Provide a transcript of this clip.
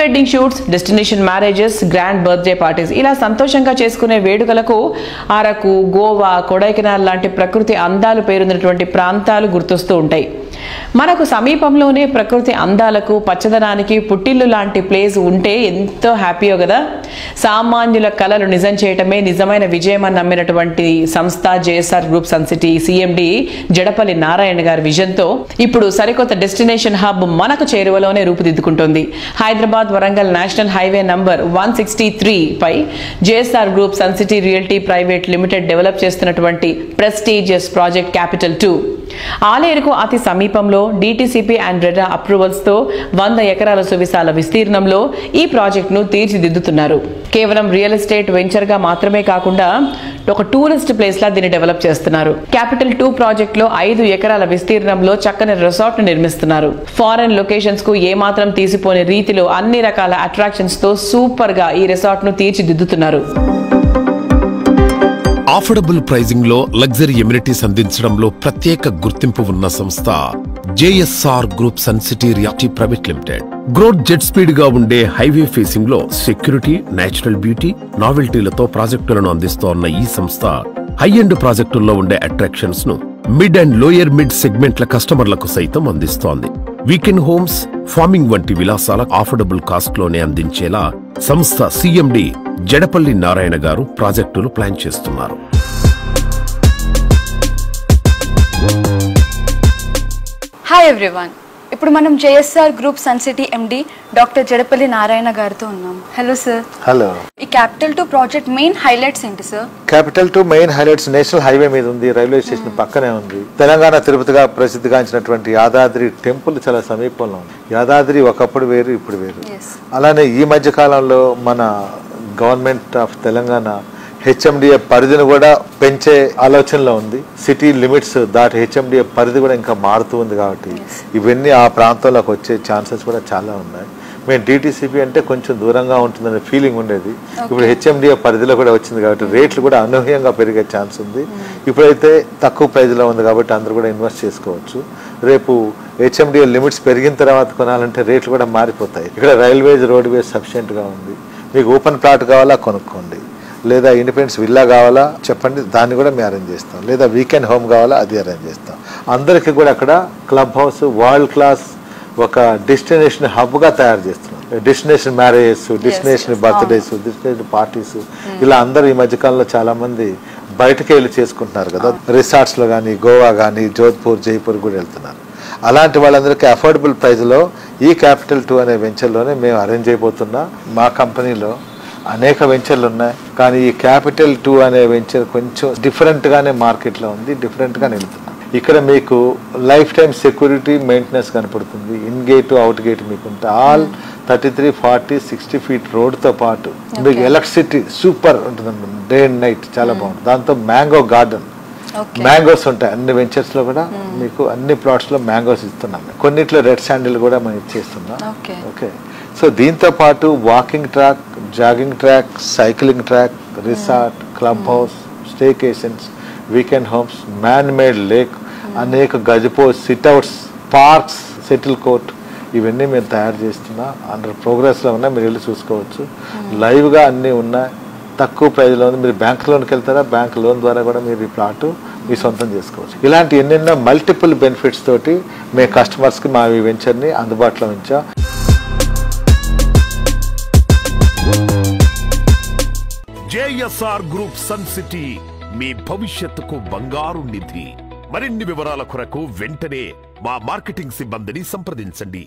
Wedding shoots, destination marriages, grand birthday parties ఇలా సంతోషంగా చేసుకునే వేడుకలకు అరకు, గోవా, కొడైకెనాల్ లాంటి ప్రకృతి అందాలు పేరున్నటువంటి ప్రాంతాలు గుర్తొస్తూ ఉంటాయి. మనకు సమీపంలోనే ప్రకృతి అందాలకు, పచ్చదనానికి పుట్టిల్లు లాంటి ప్లేస్ ఉంటే ఎంతో హ్యాపీయో కదా. సామాన్యుల కలలు నిజం చేయటమే నిజమైన విజయం అని నమ్మినటువంటి సంస్థ JSR group sun city CMD Jadapalli Narayana గారి విజన్తో ఇప్పుడు సరికొత్త డెస్టినేషన్ హబ్ మనకు చేరువలోనే రూపుదిద్దుకుంటోంది. Hyderabad Warangal national highway number 163 పై JSR group sun city realty private limited develop చేస్తున్నటువంటి ప్రెస్టీజియస్ ప్రాజెక్ట్ క్యాపిటల్ 2 ఆలేరుకు అతి సమీపంలో డిటిసిపి అండ్ రెరా అప్రూవల్స్ తో 100 ఎకరాల సువిశాల విస్తీర్ణంలో ఈ ప్రాజెక్ట్ ను తీర్చిదిద్దుతున్నారు. కేవలం రియల్ ఎస్టేట్ వెంచర్ గా మాత్రమే కాకుండా ఒక టూరిస్ట్ ప్లేస్ లా దీన్ని డెవలప్ చేస్తున్నారు. క్యాపిటల్ 2 ప్రాజెక్ట్ లో 5 ఎకరాల విస్తీర్ణంలో చక్కని రిసార్ట్ ను నిర్మిస్తున్నారు. ఫారెన్ లొకేషన్స్ కు ఏమాత్రం తీసిపోని రీతిలో అన్ని రకాల అట్రాక్షన్స్ తో సూపర్ గా ఈ రిసార్ట్ ను తీర్చిదిద్దుతున్నారు. అఫోర్డబుల్ ప్రైజింగ్ లో లగ్జరీ ఎమ్యూనిటీస్ అందించడంలో ప్రత్యేక గుర్తింపు ఉన్న సంస్థ JSR group sun city realty private limited. Growth jet speed గా ఉండే హైవే ఫేసింగ్ లో సెక్యూరిటీ, నేచురల్ బ్యూటీ, నావెల్టీలతో ప్రాజెక్టులను అందిస్తోన్న ఈ సంస్థ హై ఎండ్ ప్రాజెక్టుల్లో ఉండే అట్రాక్షన్స్ ను మిడ్ అండ్ లోయర్ మిడ్ సెగ్మెంట్ల కస్టమర్లకు సైతం అందిస్తోంది. వీకెండ్ హోమ్స్, ఫార్మింగ్ వంటి విలాసాల అఫోర్డబుల్ కాస్ట్ లోనే అందించేలా సంస్థ సిఎండి జడపల్లి నారాయణ గారు ప్రాజెక్టులు ప్లాన్ చేస్తున్నారు. హాయ్ ఎవ్రీవన్, ఇప్పుడు మనం JSR group sun city MD doctor Jadapalli Narayana గారితో ఉన్నాం. Hello sir. హలో. ఈ క్యాపిటల్ 2 ప్రాజెక్ట్ మెయిన్ హైలైట్స్ ఏంటి sir? Capital 2 main highlights national highway మీద ఉంది, రైల్వే స్టేషన్ పక్కనే ఉంది. తెలంగాణ తిరుపతిగా ప్రసిద్ధిగాంచినటువంటి యాదాద్రి టెంపుల్ చాలా సమీపంలో ఉంది. యాదాద్రి ఒకప్పుడు వేరు, ఇప్పుడు వేరు. అలానే ఈ మధ్య కాలంలో మన గవర్నమెంట్ ఆఫ్ తెలంగాణ హెచ్ఎండిఏ పరిధిని కూడా పెంచే ఆలోచనలో ఉంది. సిటీ లిమిట్స్ దాటి హెచ్ఎండిఏ పరిధి కూడా ఇంకా మారుతూ ఉంది. కాబట్టి ఇవన్నీ ఆ ప్రాంతంలోకి వచ్చే ఛాన్సెస్ కూడా చాలా ఉన్నాయి. మేము డిటిసిపి అంటే కొంచెం దూరంగా ఉంటుందనే ఫీలింగ్ ఉండేది. ఇప్పుడు హెచ్ఎండిఏ పరిధిలో కూడా వచ్చింది కాబట్టి రేట్లు కూడా అనూహ్యంగా పెరిగే ఛాన్స్ ఉంది. ఇప్పుడైతే తక్కువ ప్రైజ్లో ఉంది కాబట్టి అందరూ కూడా ఇన్వెస్ట్ చేసుకోవచ్చు. రేపు హెచ్ఎండిఏ లిమిట్స్ పెరిగిన తర్వాత కొనాలంటే రేట్లు కూడా మారిపోతాయి. ఇక్కడ రైల్వేస్, రోడ్వేస్ సఫిషియెంట్గా ఉంది. మీకు ఓపెన్ ప్లాట్ కావాలా కొనుక్కోండి, లేదా ఇండిపెండెన్స్ విల్లా కావాలా చెప్పండి, దాన్ని కూడా మేము అరేంజ్ చేస్తాం. లేదా వీకెండ్ హోమ్ కావాలా అది అరేంజ్ చేస్తాం. అందరికీ కూడా అక్కడ క్లబ్ హౌస్ వరల్డ్ క్లాస్ ఒక డెస్టినేషన్ హబ్గా తయారు చేస్తున్నాం. Destination marriages, destination birthdays, destination parties ఇలా అందరూ ఈ మధ్యకాలంలో చాలా మంది బయటకు వెళ్ళి చేసుకుంటున్నారు కదా. రిసార్ట్స్లో కానీ, గోవా కానీ, జోధ్పూర్, జైపూర్ కూడా వెళ్తున్నారు. అలాంటి వాళ్ళందరికీ అఫోర్డబుల్ ప్రైజ్లో ఈ క్యాపిటల్ 2 అనే వెంచర్లోనే మేము అరేంజ్ అయిపోతున్నాం. మా కంపెనీలో అనేక వెంచర్లు ఉన్నాయి, కానీ ఈ క్యాపిటల్ 2 అనే వెంచర్ కొంచెం డిఫరెంట్గానే మార్కెట్లో ఉంది, డిఫరెంట్గానే వెళ్తున్నాం. ఇక్కడ మీకు లైఫ్ టైం సెక్యూరిటీ, మెయింటెనెన్స్ కనపడుతుంది. ఇన్ గేట్, అవుట్ గేట్ మీకు ఉంటాయి. ఆల్ 33, 40, 60 ఫీట్ రోడ్తో పాటు మీకు ఎలక్ట్రిసిటీ సూపర్ ఉంటుంది, డే అండ్ నైట్ చాలా బాగుంటుంది. దాంతో మ్యాంగో గార్డెన్, మ్యాంగోస్ ఉంటాయి అన్ని వెంచర్స్ లో కూడా. మీకు అన్ని ప్లాట్స్ లో మ్యాంగోస్ ఇస్తున్నాం. కొన్నిట్లో రెడ్ శాండిల్ కూడా మనం ఇచ్చేస్తున్నాం. ఓకే, సో దీంతో పాటు walking track, jogging track, cycling track, resort, club house, staycations, weekend homes, man made lake, అనేక gazebos, sit outs, parks, shuttle court ఇవన్నీ మేము తయారు చేస్తున్నా. అండర్ ప్రోగ్రెస్లో ఉన్నాయి, మీరు వెళ్ళి చూసుకోవచ్చు. లైవ్గా అన్నీ ఉన్నాయి, తక్కువ ప్రైజ్లో ఉంది. మీరు బ్యాంక్ లోన్కి వెళ్తారా, బ్యాంక్ లోన్ ద్వారా కూడా మీరు ఈ ప్లాట్ మీ సొంతం చేసుకోవచ్చు. ఇలాంటి ఎన్నెన్నో మల్టిపుల్ బెనిఫిట్స్ తోటి మేము కస్టమర్స్కి మా ఈ వెంచర్ని అందుబాటులో ఉంచాం. జేఎస్ఆర్ గ్రూప్ సన్ సిటీ మీ భవిష్యత్తుకు బంగారు నిధి. మరిన్ని వివరాల కొరకు వెంటనే మా మార్కెటింగ్ సిబ్బందిని సంప్రదించండి.